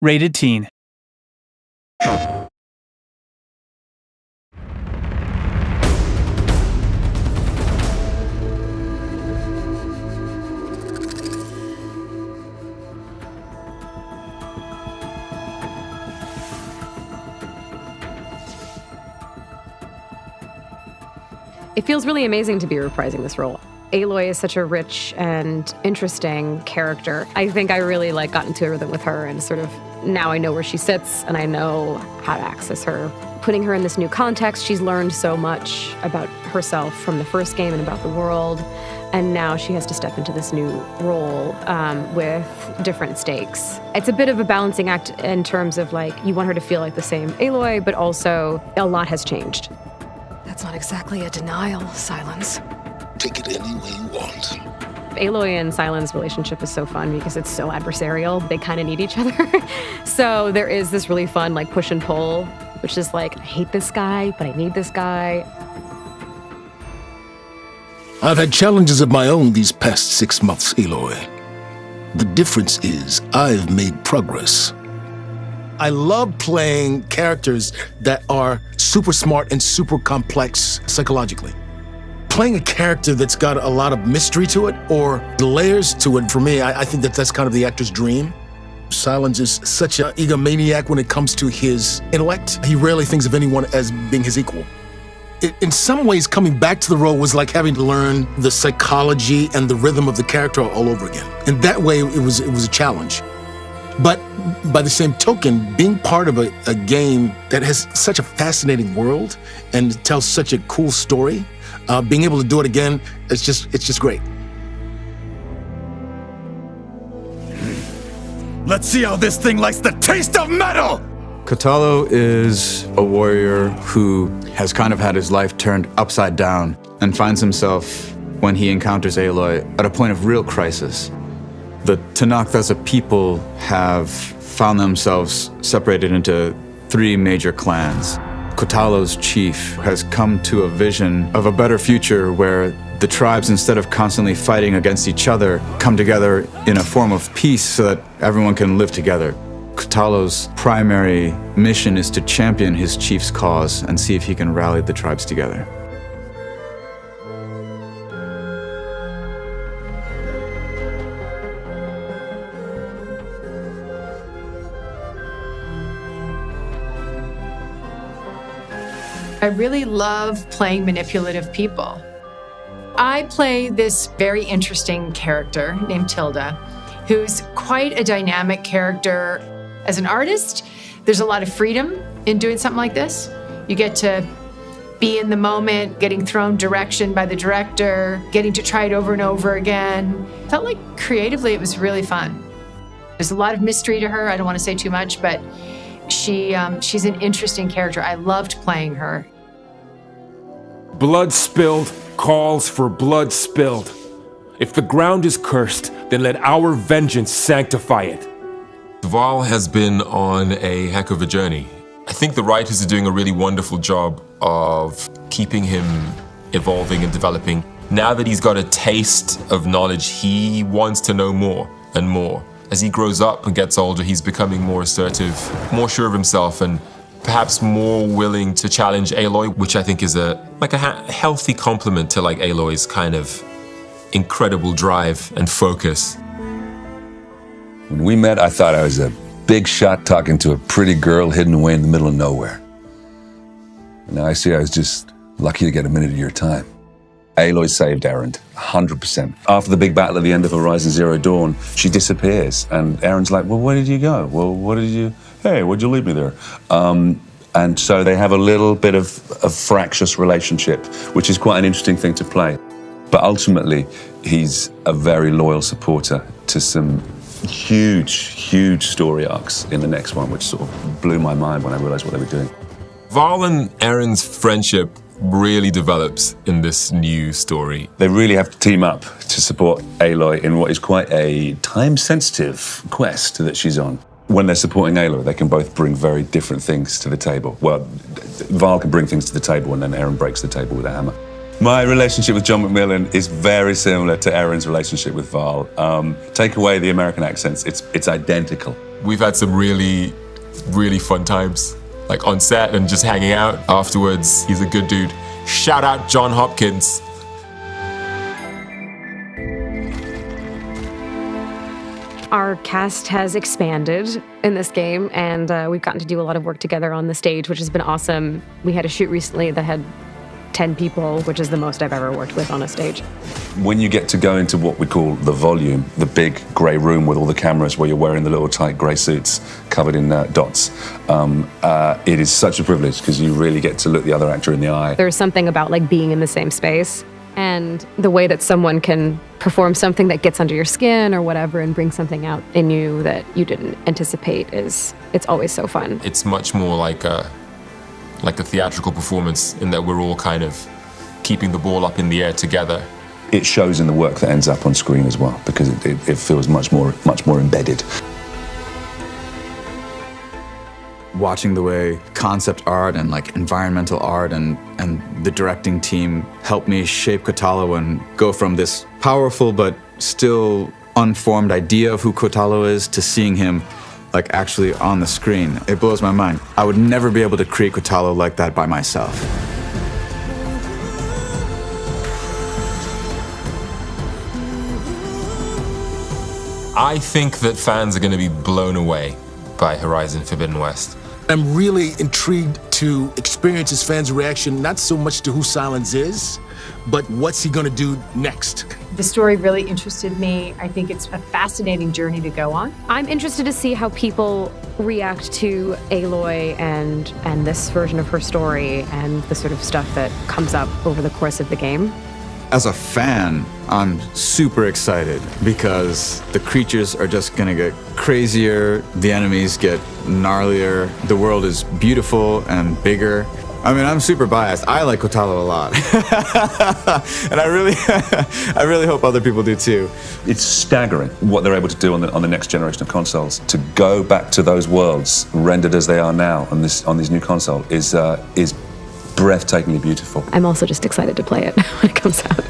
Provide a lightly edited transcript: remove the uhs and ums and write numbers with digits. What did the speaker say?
Rated Teen. It feels really amazing to be reprising this role. Aloy is such a rich and interesting character. I think I really got into a rhythm with her, and sort of now I know where she sits and I know how to access her. Putting her in this new context, she's learned so much about herself from the first game and about the world, and now she has to step into this new role with different stakes. It's a bit of a balancing act in terms of you want her to feel like the same Aloy, but also a lot has changed. That's not exactly a denial, Silence. Take it any way you want. Aloy and Silence' relationship is so fun because it's so adversarial. They kind of need each other. So there is this really fun push and pull, which is I hate this guy, but I need this guy. I've had challenges of my own these past 6 months, Eloy. The difference is I've made progress. I love playing characters that are super smart and super complex psychologically. Playing a character that's got a lot of mystery to it or layers to it, for me, I think that's kind of the actor's dream. Silence is such an egomaniac when it comes to his intellect. He rarely thinks of anyone as being his equal. In some ways, coming back to the role was like having to learn the psychology and the rhythm of the character all over again. In that way, it was a challenge. But by the same token, being part of a game that has such a fascinating world and tells such a cool story, being able to do it again, it's just great. Let's see how this thing likes the taste of metal! Kotalo is a warrior who has kind of had his life turned upside down and finds himself, when he encounters Aloy, at a point of real crisis. The Tanakh as a people have found themselves separated into 3 major clans. Kotalo's chief has come to a vision of a better future where the tribes, instead of constantly fighting against each other, come together in a form of peace so that everyone can live together. Kotalo's primary mission is to champion his chief's cause and see if he can rally the tribes together. I really love playing manipulative people. I play this very interesting character named Tilda, who's quite a dynamic character. As an artist, there's a lot of freedom in doing something like this. You get to be in the moment, getting thrown direction by the director, getting to try it over and over again. Felt like creatively it was really fun. There's a lot of mystery to her. I don't want to say too much, but she's an interesting character. I loved playing her. Blood spilled calls for blood spilled. If the ground is cursed, then let our vengeance sanctify it. Duval has been on a heck of a journey. I think the writers are doing a really wonderful job of keeping him evolving and developing. Now that he's got a taste of knowledge, he wants to know more and more. As he grows up and gets older, he's becoming more assertive, more sure of himself, and perhaps more willing to challenge Aloy, which I think is a healthy complement to Aloy's kind of incredible drive and focus. When we met, I thought I was a big shot talking to a pretty girl hidden away in the middle of nowhere. And now I see I was just lucky to get a minute of your time. Aloy saved Erend, 100%. After the big battle at the end of Horizon Zero Dawn, she disappears. And Erend's like, well, where did you go? Well, why'd you leave me there? And so they have a little bit of a fractious relationship, which is quite an interesting thing to play. But ultimately, he's a very loyal supporter to some huge story arcs in the next one, which sort of blew my mind when I realized what they were doing. Val and Erend's friendship really develops in this new story. They really have to team up to support Aloy in what is quite a time-sensitive quest that she's on. When they're supporting Aloy, they can both bring very different things to the table. Well, Val can bring things to the table and then Erend breaks the table with a hammer. My relationship with John McMillan is very similar to Erend's relationship with Val. Take away the American accents, it's identical. We've had some really, really fun times, like on set and just hanging out afterwards. He's a good dude. Shout out John Hopkins. Our cast has expanded in this game, and we've gotten to do a lot of work together on the stage, which has been awesome. We had a shoot recently that had 10 people, which is the most I've ever worked with on a stage. When you get to go into what we call the volume, the big grey room with all the cameras where you're wearing the little tight grey suits covered in dots, it is such a privilege because you really get to look the other actor in the eye. There's something about like being in the same space and the way that someone can perform something that gets under your skin or whatever and bring something out in you that you didn't anticipate it's always so fun. It's much more like a theatrical performance in that we're all kind of keeping the ball up in the air together. It shows in the work that ends up on screen as well because it feels much more embedded. Watching the way concept art and like environmental art and the directing team helped me shape Kotalo and go from this powerful but still unformed idea of who Kotalo is to seeing him like actually on the screen. It blows my mind. I would never be able to create Kotalo like that by myself. I think that fans are going to be blown away by Horizon Forbidden West. I'm really intrigued to experience his fans' reaction, not so much to who Silence is, but what's he gonna do next? The story really interested me. I think it's a fascinating journey to go on. I'm interested to see how people react to Aloy and this version of her story and the sort of stuff that comes up over the course of the game. As a fan, I'm super excited because the creatures are just gonna get crazier, the enemies get gnarlier, the world is beautiful and bigger. I mean, I'm super biased. I like Kotalo a lot. And I really hope other people do too. It's staggering what they're able to do on the next generation of consoles. To go back to those worlds rendered as they are now on this new console is breathtakingly beautiful. I'm also just excited to play it when it comes out.